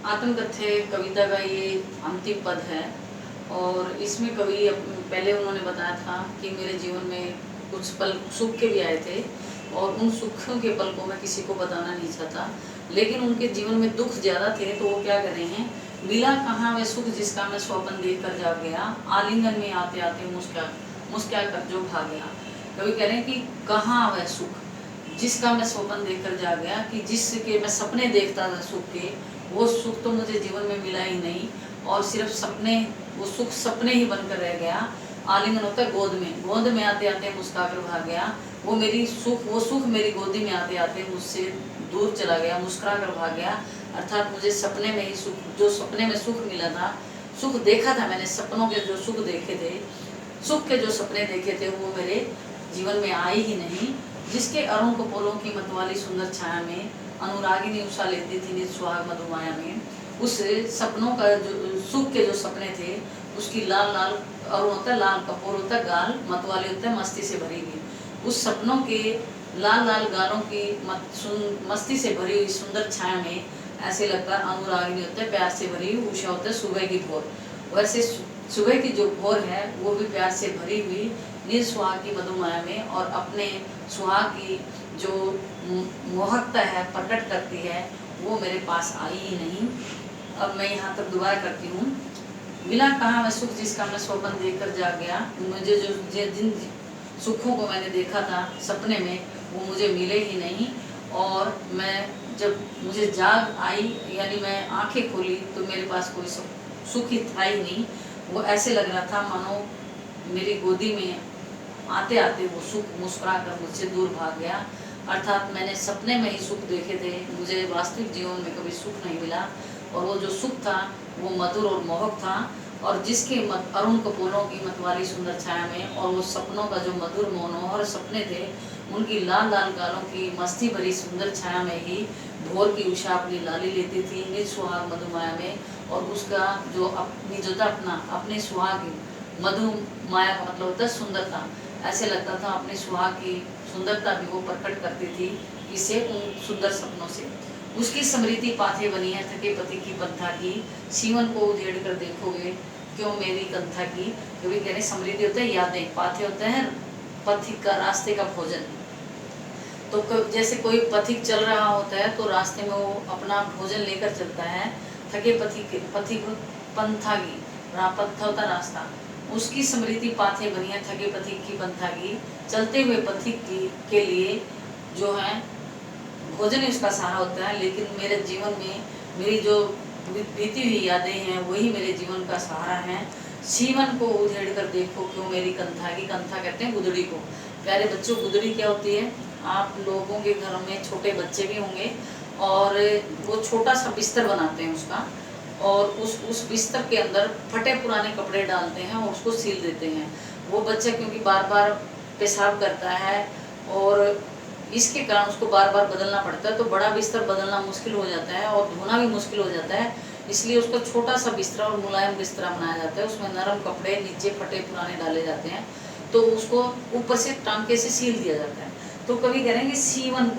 आत्मकथ्य कविता का ये अंतिम पद है और इसमें कवि पहले उन्होंने बताया था कि मेरे जीवन में कुछ पल सुख के भी आए थे और उन सुखों के पल को मैं किसी को बताना नहीं चाहता, लेकिन उनके जीवन में दुख ज़्यादा थे तो वो क्या कर रहे हैं। मिला कहाँ वह सुख जिसका मैं स्वप्न देख कर जा गया, आलिंगन में आते आते मुस्कुरा मुस्कुरा कर जो भाग गया। कवि कह रहे हैं कि कहाँ वह सुख जिसका मैं स्वप्न देखकर जा गया, कि जिसके मैं सपने देखता था सुख के, वो सुख तो मुझे जीवन में मिला ही नहीं और सिर्फ सपने, वो सुख सपने ही बनकर रह गया। आलिंगन होता है गोद में आते आते मुस्कुरा कर भाग गया। वो सुख मेरी गोदी में आते आते मुझसे दूर चला गया, मुस्कुरा कर भाग गया। अर्थात मुझे सपने में ही सुख, जो सपने में सुख मिला था, सुख देखा था मैंने, सपनों के जो सुख देखे थे, सुख के जो सपने देखे थे वो मेरे जीवन में आए ही नहीं। जिसके अरुण कपोलों की मतवाली सुंदर छाया में अनुरागिनी उषा लेती थी निज सुहाग मधुमाया में, उस सपनों का जो सुख के जो सपने थे उसकी लाल लाल, अरुण होता है लाल, कपोल होता है गाल, मतवाली होता है मस्ती से भरी हुई, उस सपनों के लाल लाल गालों की मस्ती से भरी हुई सुंदर छाया में ऐसे लगता है अनुरागिनी होता है प्यार से भरी हुई, उषा होता है सुबह की भोर। वैसे सुबह की जो भोर है वो भी प्यार से भरी हुई निज सुहाग की मधुमाया में और अपने सुहाग की जो मोहकता है प्रकट करती है वो मेरे पास आई ही नहीं। अब मैं यहाँ तक दोबारा करती हूँ। मिला कहाँ वह सुख जिसका मैं स्वप्न देखकर जाग गया, मुझे जो जिन सुखों को मैंने देखा था सपने में वो मुझे मिले ही नहीं। और मैं जब मुझे जाग आई यानी मैं आंखें खोली तो मेरे पास कोई सुख ही था ही नहीं। वो ऐसे लग रहा था मानो मेरी गोदी में आते आते वो सुख मुस्कुरा कर मुझसे दूर भाग गया। अर्थात मैंने सपने में ही सुख देखे थे, मुझे वास्तविक जीवन में कभी सुख नहीं मिला और वो जो सुख था वो मधुर और मोहक था। और जिसके अरुण कपोलों की मतवाली सुंदर छाया में और वो सपनों का जो मधुर मनोहर सपने थे उनकी लाल लाल गालों की मस्ती भरी सुंदर छाया में ही भोर की उषा अपनी लाली लेती थी निज सुहाग मधुमाया में, और उसका जो अपनी जो था अपने सुहाग मधुमाया का मतलब होता है सुंदरता। ऐसे लगता था अपने सुहाग की सुंदरता भी वो प्रकट करती थी इसे उन सुंदर सपनों से। उसकी स्मृति पाथे बनी है थके पति की पंथा की, सीवन को उधेड़ कर देखोगे क्यों मेरी कंथा की। कभी कहने स्मृति होता है यादें, पाथे होते हैं पथिक का, रास्ते का भोजन। तो जैसे कोई पथिक चल रहा होता है तो रास्ते में वो अपना भोजन लेकर चलता है। थके पथिक पंथा की, पत्था होता रास्ता, उसकी स्मृति पाथे बनी है थके पथिक की पंथा की। चलते हुए पथिक के लिए जो है भोजन ही उसका सहारा होता है, लेकिन मेरे जीवन में मेरी जो बीती हुई यादें हैं वही मेरे जीवन का सहारा है। सीवन को उधेड़ कर देखो क्यों मेरी कंथा की, कंथा कहते हैं गुदड़ी को। प्यारे बच्चों, गुदड़ी क्या होती है? आप लोगों के घरों में छोटे बच्चे भी होंगे और वो छोटा सा बिस्तर बनाते हैं उसका, और उस बिस्तर के अंदर फटे पुराने कपड़े डालते हैं और उसको सील देते हैं। वो बच्चा क्योंकि बार बार पेशाब करता है और इसके कारण उसको बार बार बदलना पड़ता है, तो बड़ा बिस्तर बदलना मुश्किल हो जाता है और धोना भी मुश्किल हो जाता है। इसलिए उसको छोटा सा बिस्तरा और मुलायम बिस्तरा बनाया जाता है, उसमें नरम कपड़े नीचे फटे पुराने डाले जाते हैं, तो उसको ऊपर से टांके से सील दिया जाता है। तो कभी करेंगे सीवन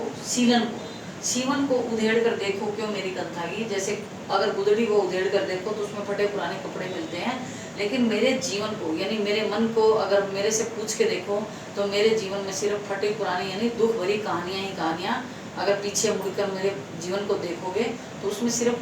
को उधेड़ कर देखो क्यों मेरी कंथा की। जैसे अगर गुदड़ी को उधेड़ कर देखो तो उसमें फटे पुराने कपड़े मिलते हैं, लेकिन मेरे जीवन को यानी मेरे मन को अगर मेरे से पूछ के देखो तो मेरे जीवन में सिर्फ फटे पुराने यानी दुख भरी कहानियाँ ही कहानियाँ। अगर पीछे मुड़कर मेरे जीवन को देखोगे तो उसमें सिर्फ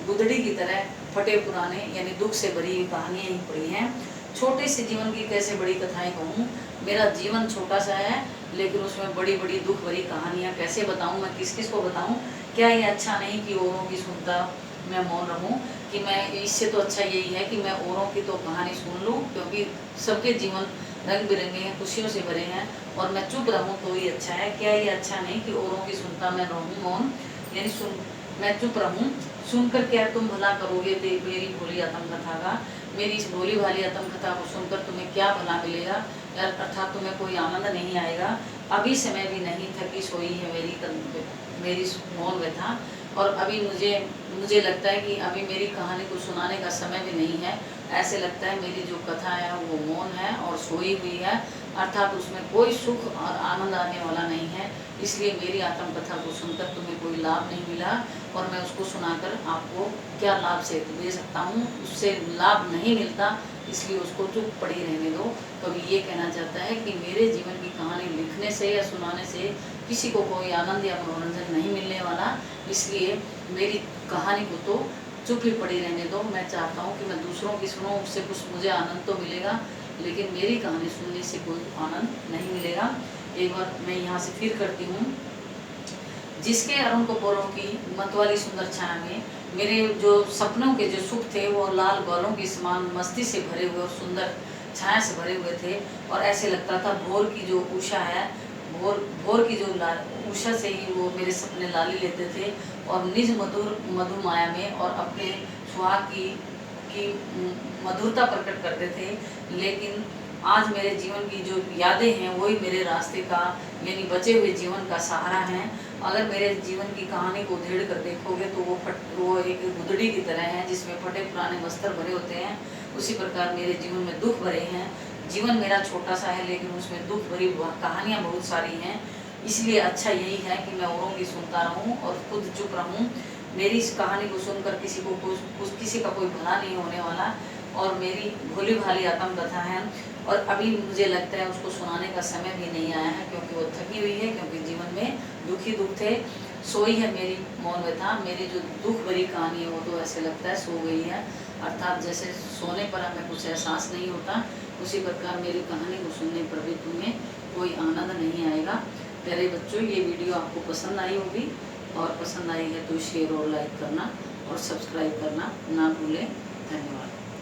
गुदड़ी की तरह फटे पुराने यानी दुख से भरी हुई कहानियाँ ही पड़ी हैं। छोटे से जीवन की कैसे बड़ी कथाएं कहूँ, मेरा जीवन छोटा सा है लेकिन उसमें बड़ी बड़ी दुख भरी कहानियाँ कैसे बताऊँ, मैं किस किस को बताऊँ। क्या ये अच्छा नहीं कि औरों की सुनता मैं मौन रहूँ, कि मैं इससे तो अच्छा यही है कि मैं औरों की तो कहानी सुन लूँ, क्योंकि सबके जीवन रंग बिरंगे हैं, खुशियों से भरे हैं, और मैं चुप रहूँ तो ही अच्छा है। क्या ये अच्छा नहीं कि औरों की सुनता मैं रहूँ मौन, यानी मैं चुप रहूँ, सुनकर क्या तुम भला करोगे मेरी भोली आत्मकथा का। मेरी इस भोली भाली आत्मकथा को सुनकर तुम्हें क्या भला मिलेगा, अर्थात तुम्हें कोई आनंद नहीं आएगा। अभी समय भी नहीं थकी सोई है मेरी मौन व्यथा, और अभी मुझे लगता है कि अभी मेरी कहानी को सुनाने का समय भी नहीं है। ऐसे लगता है मेरी जो कथा है वो मौन है और सोई हुई है, अर्थात उसमें कोई सुख और आनंद आने वाला नहीं है। इसलिए मेरी आत्मकथा को सुनकर तुम्हें कोई लाभ नहीं मिला, और मैं उसको सुनाकर आपको क्या लाभ से दे सकता हूँ, उससे लाभ नहीं मिलता, इसलिए उसको चुप पड़ी रहने दो। कवि ये कहना चाहता है कि मेरे जीवन की कहानी लिखने से या सुनाने से किसी को कोई आनंद या मनोरंजन नहीं मिलने वाला, इसलिए मेरी कहानी को तो चुप ही पड़ी रहने दो। मैं चाहता हूँ कि मैं दूसरों की सुनूँ, उससे कुछ मुझे आनंद तो मिलेगा, लेकिन मेरी कहानी सुनने से कोई आनंद नहीं मिलेगा। एक बार मैं यहाँ से फिर करती हूँ। जिसके अरुण कपूरों की मतवाली सुंदर छाया में मेरे जो सपनों के जो सुख थे वो लाल बालों की समान मस्ती से भरे हुए और सुंदर छाया से भरे हुए थे, और ऐसे लगता था भोर की जो उषा है, भोर की जो उषा से ही वो मेरे सपने लाली लेते थे, और निज मधुर मधुमाया में और अपने सुहाग की मधुरता प्रकट करते थे। लेकिन आज मेरे जीवन की जो यादें हैं वही मेरे रास्ते का यानी बचे हुए जीवन का सहारा हैं। अगर मेरे जीवन की कहानी को उधेड़ कर देखोगे तो वो एक गुदड़ी की तरह है जिसमें फटे पुराने बस्तर भरे होते हैं। उसी प्रकार मेरे जीवन में दुख भरे हैं। जीवन मेरा छोटा सा है लेकिन उसमें दुख भरी कहानियाँ बहुत सारी हैं। इसलिए अच्छा यही है कि मैं औरों की सुनता रहूं और खुद चुप रहूं। मेरी इस कहानी को सुनकर किसी का कोई भला नहीं होने वाला, और मेरी भोली भाली आत्मकथा है, और अभी मुझे लगता है उसको सुनाने का समय भी नहीं आया है, क्योंकि वो थकी हुई है, क्योंकि जीवन में दुख ही दुख थे। सोई है मेरी मौन व्यथा। मेरी जो दुख भरी कहानी है वो तो ऐसे लगता है सो गई है, अर्थात जैसे सोने पर हमें कुछ एहसास नहीं होता, उसी प्रकार मेरी कहानी को सुनने पर भी तुम्हें कोई आनंद नहीं आएगा। प्यारे बच्चों, ये वीडियो आपको पसंद आई होगी, और पसंद आई है तो शेयर और लाइक करना और सब्सक्राइब करना ना भूलें। धन्यवाद।